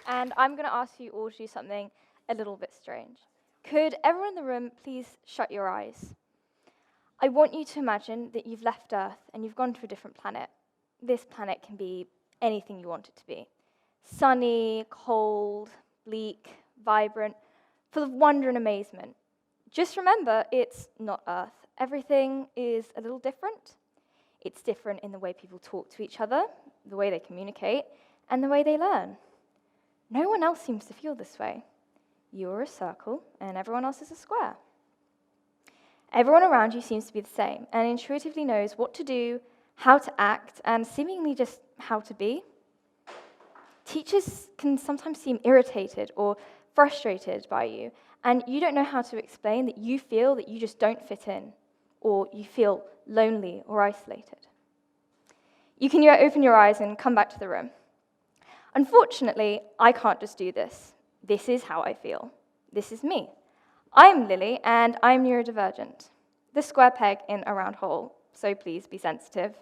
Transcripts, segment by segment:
and I'm going to ask you all to do something a little bit strange. Could everyone in the room please shut your eyes? I want you to imagine that you've left Earth and you've gone to a different planet. This planet can be anything you want it to be. Sunny, cold, bleak, vibrant, full of wonder and amazement. Just remember, it's not Earth. Everything is a little different. It's different in the way people talk to each other, the way they communicate, and the way they learn. No one else seems to feel this way. You're a circle, and everyone else is a square. Everyone around you seems to be the same, and intuitively knows what to do, how to act, and seemingly just how to be. Teachers can sometimes seem irritated or frustrated by you, and you don't know how to explain that you feel that you just don't fit in, or you feel lonely or isolated. You can open your eyes and come back to the room. Unfortunately, I can't just do this. This is how I feel. This is me. I'm Lily, and I'm neurodivergent. The square peg in a round hole, so please be sensitive.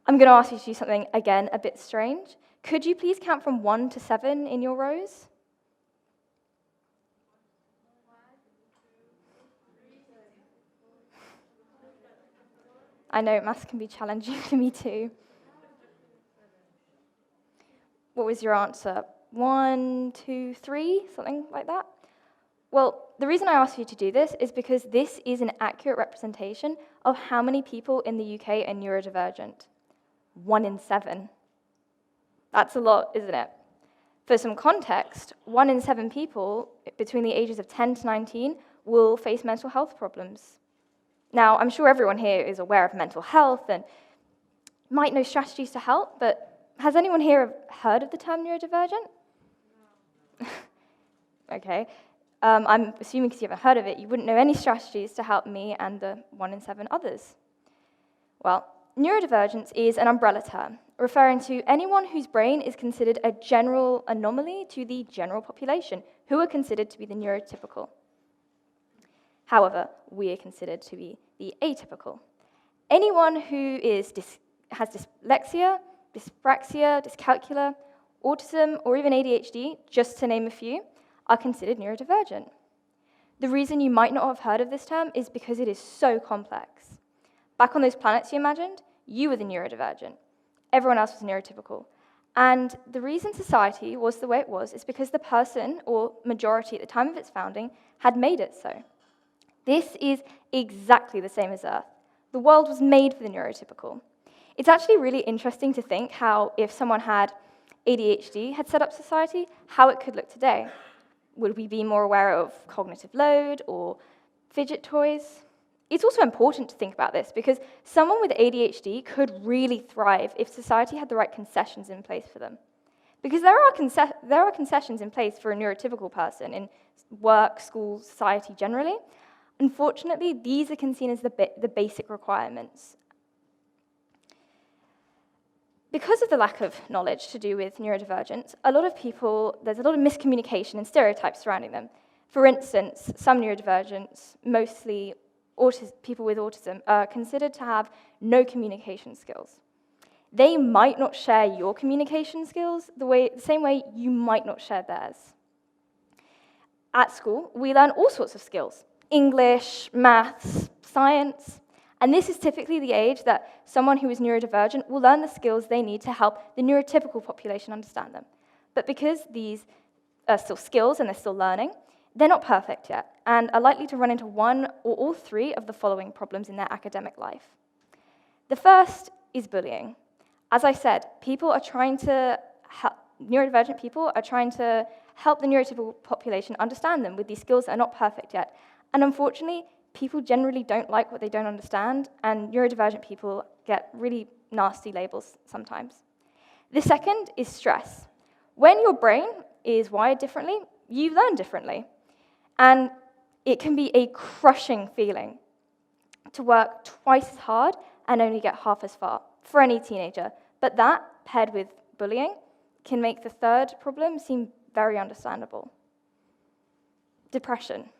I'm going to ask you to do something, again, a bit strange. Could you please count from 1 to 7 in your rows? I know, maths can be challenging for me too. What was your answer? 1, 2, 3, something like that? Well, the reason I asked you to do this is because this is an accurate representation of how many people in the UK are neurodivergent. 1 in 7. That's a lot, isn't it? For some context, 1 in 7 people between the ages of 10 to 19 will face mental health problems. Now, I'm sure everyone here is aware of mental health and might know strategies to help, but has anyone here heard of the term neurodivergent? No. Okay. I'm assuming because you haven't heard of it, you wouldn't know any strategies to help me and the 1 in 7 others. Well, neurodivergence is an umbrella term, referring to anyone whose brain is considered a general anomaly to the general population, who are considered to be the neurotypical. However, we are considered to be the atypical. Anyone who has dyslexia, dyspraxia, dyscalculia, autism, or even ADHD, just to name a few, are considered neurodivergent. The reason you might not have heard of this term is because it is so complex. Back on those planets you imagined, you were the neurodivergent. Everyone else was neurotypical. And the reason society was the way it was is because the person, or majority at the time of its founding, had made it so. This is exactly the same as Earth. The world was made for the neurotypical. It's actually really interesting to think how, if someone had ADHD had set up society, how it could look today. Would we be more aware of cognitive load or fidget toys? It's also important to think about this because someone with ADHD could really thrive if society had the right concessions in place for them. Because there are concessions in place for a neurotypical person in work, school, society generally. Unfortunately, these are seen as the basic requirements. Because of the lack of knowledge to do with neurodivergence, there's a lot of miscommunication and stereotypes surrounding them. For instance, some neurodivergents, mostly people with autism, are considered to have no communication skills. They might not share your communication skills the same way you might not share theirs. At school, we learn all sorts of skills: English, maths, science. And this is typically the age that someone who is neurodivergent will learn the skills they need to help the neurotypical population understand them. But because these are still skills and they're still learning, they're not perfect yet and are likely to run into one or all 3 of the following problems in their academic life. The first is bullying. As I said, neurodivergent people are trying to help the neurotypical population understand them with these skills that are not perfect yet. And unfortunately, people generally don't like what they don't understand, and neurodivergent people get really nasty labels sometimes. The second is stress. When your brain is wired differently, you learn differently. And it can be a crushing feeling to work twice as hard and only get half as far for any teenager. But that, paired with bullying, can make the third problem seem very understandable. Depression.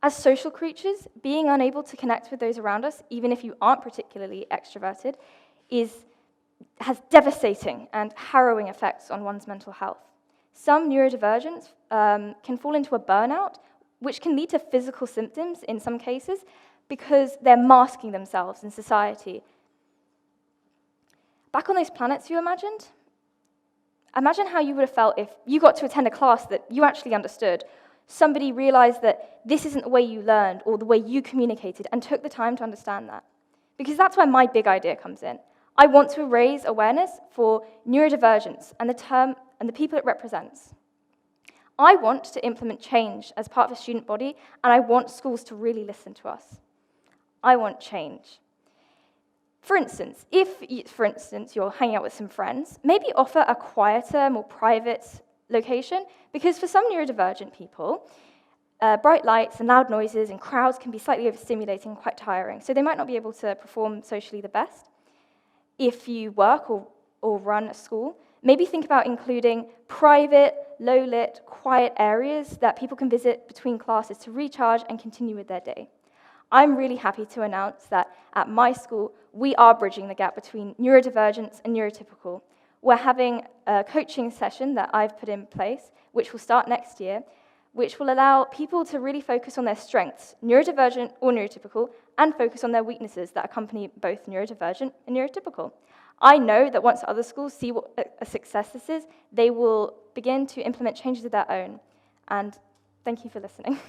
As social creatures, being unable to connect with those around us, even if you aren't particularly extroverted, has devastating and harrowing effects on one's mental health. Some neurodivergents can fall into a burnout, which can lead to physical symptoms in some cases because they're masking themselves in society. Back on those planets you imagined, imagine how you would have felt if you got to attend a class that you actually understood. Somebody realized that this isn't the way you learned or the way you communicated and took the time to understand that. Because that's where my big idea comes in. I want to raise awareness for neurodivergence and the term and the people it represents. I want to implement change as part of a student body, and I want schools to really listen to us. I want change. For instance, if you're hanging out with some friends, maybe offer a quieter, more private location, because for some neurodivergent people, bright lights and loud noises and crowds can be slightly overstimulating and quite tiring, so they might not be able to perform socially the best. If you work or run a school, maybe think about including private, low-lit, quiet areas that people can visit between classes to recharge and continue with their day. I'm really happy to announce that at my school, we are bridging the gap between neurodivergence and neurotypical. We're having a coaching session that I've put in place, which will start next year, which will allow people to really focus on their strengths, neurodivergent or neurotypical, and focus on their weaknesses that accompany both neurodivergent and neurotypical. I know that once other schools see what a success this is, they will begin to implement changes of their own. And thank you for listening.